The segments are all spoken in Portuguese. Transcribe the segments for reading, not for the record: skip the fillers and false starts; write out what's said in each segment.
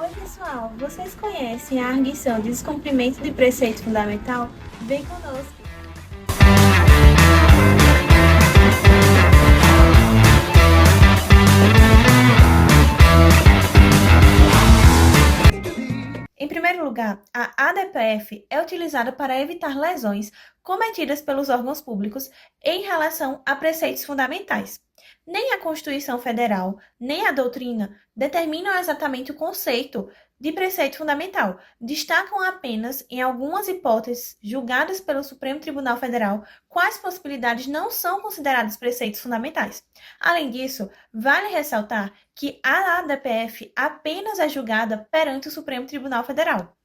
Oi, pessoal! Vocês conhecem a arguição de descumprimento de preceito fundamental? Vem conosco! Em primeiro lugar, a ADPF é utilizada para evitar lesões cometidas pelos órgãos públicos em relação a preceitos fundamentais. Nem a Constituição Federal, nem a doutrina determinam exatamente o conceito de preceito fundamental. Destacam apenas, em algumas hipóteses julgadas pelo Supremo Tribunal Federal, quais possibilidades não são consideradas preceitos fundamentais. Além disso, vale ressaltar que a ADPF apenas é julgada perante o Supremo Tribunal Federal.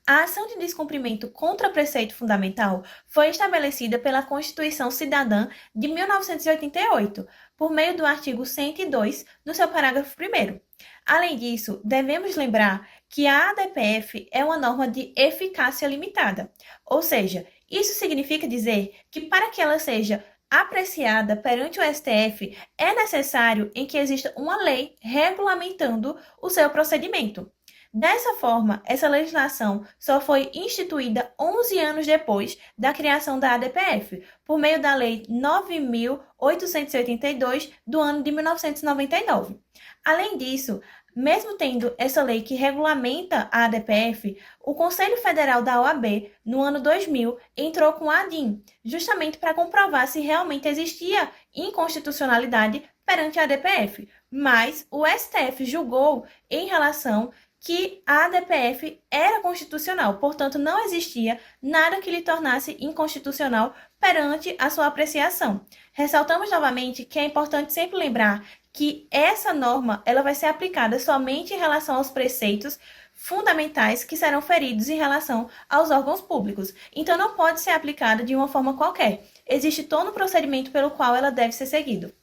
A ação de descumprimento contra preceito fundamental foi estabelecida pela Constituição Cidadã de 1988, por meio do artigo 102, no seu parágrafo 1º. Além disso, devemos lembrar que a ADPF é uma norma de eficácia limitada, ou seja, isso significa dizer que para que ela seja apreciada perante o STF, é necessário em que exista uma lei regulamentando o seu procedimento. Dessa forma, essa legislação só foi instituída 11 anos depois da criação da ADPF, por meio da Lei 9.882 do ano de 1999. Além disso, mesmo tendo essa lei que regulamenta a ADPF, o Conselho Federal da OAB, no ano 2000, entrou com a ADIM, justamente para comprovar se realmente existia inconstitucionalidade perante a ADPF. Mas o STF julgou em relação que a ADPF era constitucional, portanto, não existia nada que lhe tornasse inconstitucional perante a sua apreciação. Ressaltamos novamente que é importante sempre lembrar que essa norma ela vai ser aplicada somente em relação aos preceitos fundamentais que serão feridos em relação aos órgãos públicos. Então, não pode ser aplicada de uma forma qualquer. Existe todo um procedimento pelo qual ela deve ser seguida.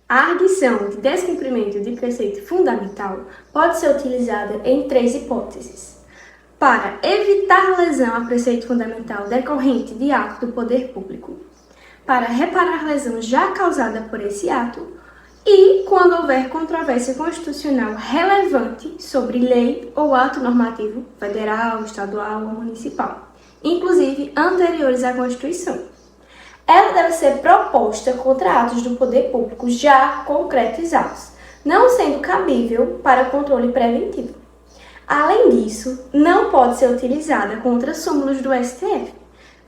A arguição de descumprimento de preceito fundamental pode ser utilizada em 3 hipóteses. Para evitar lesão a preceito fundamental decorrente de ato do poder público, para reparar lesão já causada por esse ato e quando houver controvérsia constitucional relevante sobre lei ou ato normativo federal, estadual ou municipal, inclusive anteriores à Constituição. Ela deve ser proposta contra atos do poder público já concretizados, não sendo cabível para controle preventivo. Além disso, não pode ser utilizada contra súmulas do STF,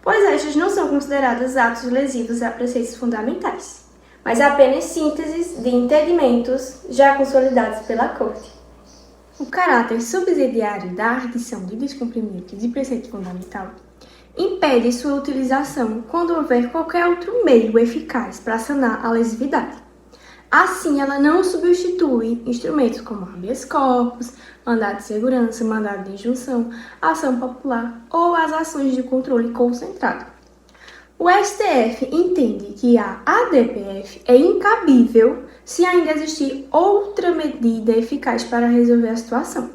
pois estas não são consideradas atos lesivos a preceitos fundamentais, mas apenas sínteses de entendimentos já consolidados pela Corte. O caráter subsidiário da arguição de descumprimento de preceito fundamental impede sua utilização quando houver qualquer outro meio eficaz para sanar a lesividade. Assim, ela não substitui instrumentos como habeas corpus, mandado de segurança, mandado de injunção, ação popular ou as ações de controle concentrado. O STF entende que a ADPF é incabível se ainda existir outra medida eficaz para resolver a situação.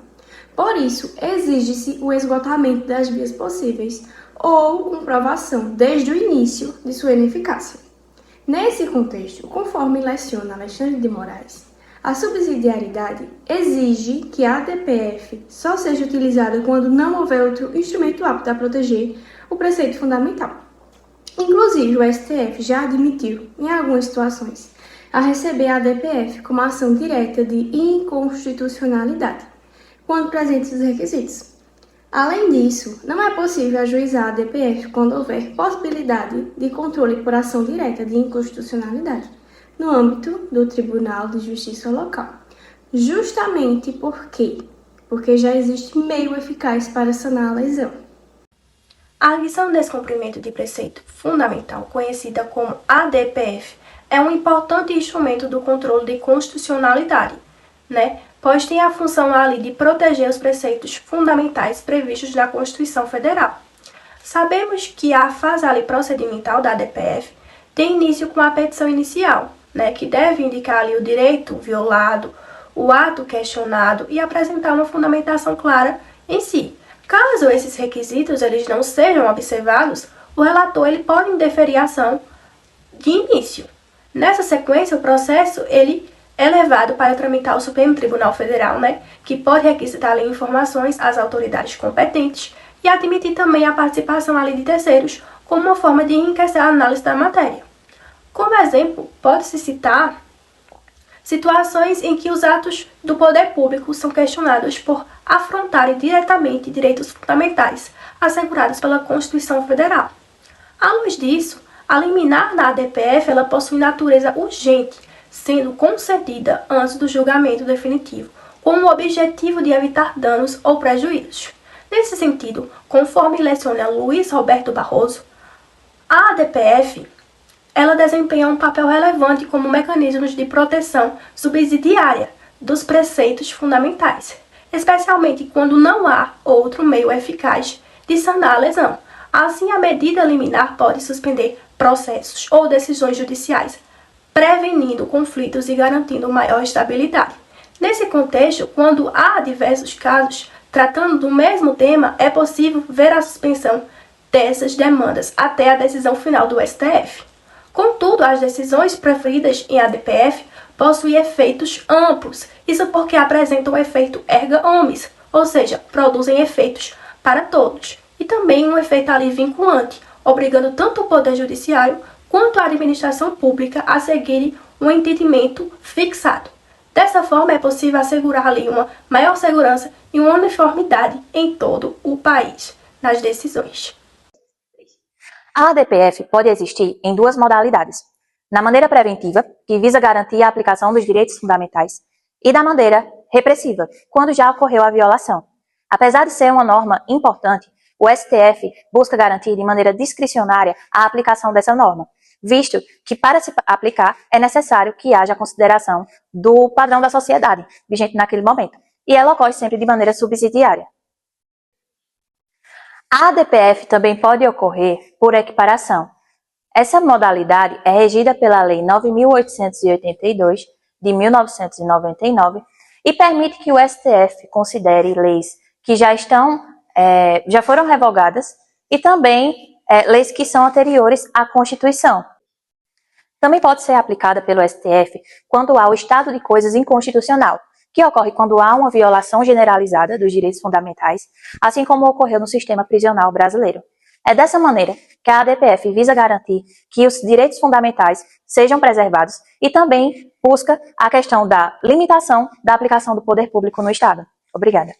Por isso, exige-se o esgotamento das vias possíveis ou comprovação desde o início de sua ineficácia. Nesse contexto, conforme leciona Alexandre de Moraes, a subsidiariedade exige que a ADPF só seja utilizada quando não houver outro instrumento apto a proteger o preceito fundamental. Inclusive, o STF já admitiu, em algumas situações, a receber a ADPF como ação direta de inconstitucionalidade, quando presentes os requisitos. Além disso, não é possível ajuizar a ADPF quando houver possibilidade de controle por ação direta de inconstitucionalidade no âmbito do Tribunal de Justiça local. Justamente porque já existe meio eficaz para sanar a lesão. A arguição de descumprimento de preceito fundamental, conhecida como ADPF, é um importante instrumento do controle de constitucionalidade, pois tem a função ali de proteger os preceitos fundamentais previstos na Constituição Federal. Sabemos que a fase ali procedimental da ADPF tem início com a petição inicial, que deve indicar ali o direito violado, o ato questionado e apresentar uma fundamentação clara em si. Caso esses requisitos eles não sejam observados, o relator ele pode indeferir a ação de início. Nessa sequência, o processo ele é levado para tramitar o Supremo Tribunal Federal, que pode requisitar ali informações às autoridades competentes e admitir também a participação ali de terceiros como uma forma de enriquecer a análise da matéria. Como exemplo, pode-se citar situações em que os atos do poder público são questionados por afrontarem diretamente direitos fundamentais assegurados pela Constituição Federal. À luz disso, a liminar da ADPF ela possui natureza urgente, sendo concedida antes do julgamento definitivo, com o objetivo de evitar danos ou prejuízos. Nesse sentido, conforme leciona Luiz Roberto Barroso, a ADPF ela desempenha um papel relevante como mecanismos de proteção subsidiária dos preceitos fundamentais, especialmente quando não há outro meio eficaz de sanar a lesão. Assim, a medida liminar pode suspender processos ou decisões judiciais, prevenindo conflitos e garantindo maior estabilidade. Nesse contexto, quando há diversos casos tratando do mesmo tema, é possível ver a suspensão dessas demandas até a decisão final do STF. Contudo, as decisões preferidas em ADPF possuem efeitos amplos, isso porque apresentam o efeito erga omnes, ou seja, produzem efeitos para todos, e também um efeito ali vinculante, obrigando tanto o Poder Judiciário quanto a administração pública a seguirem um entendimento fixado. Dessa forma, é possível assegurar ali uma maior segurança e uma uniformidade em todo o país nas decisões. A ADPF pode existir em duas modalidades: na maneira preventiva, que visa garantir a aplicação dos direitos fundamentais, e da maneira repressiva, quando já ocorreu a violação. Apesar de ser uma norma importante, o STF busca garantir de maneira discricionária a aplicação dessa norma, visto que para se aplicar é necessário que haja consideração do padrão da sociedade vigente naquele momento, e ela ocorre sempre de maneira subsidiária. A ADPF também pode ocorrer por equiparação. Essa modalidade é regida pela Lei 9.882, de 1999, e permite que o STF considere leis que já foram revogadas e também leis que são anteriores à Constituição. Também pode ser aplicada pelo STF quando há o estado de coisas inconstitucional, que ocorre quando há uma violação generalizada dos direitos fundamentais, assim como ocorreu no sistema prisional brasileiro. É dessa maneira que a ADPF visa garantir que os direitos fundamentais sejam preservados e também busca a questão da limitação da aplicação do poder público no Estado. Obrigada.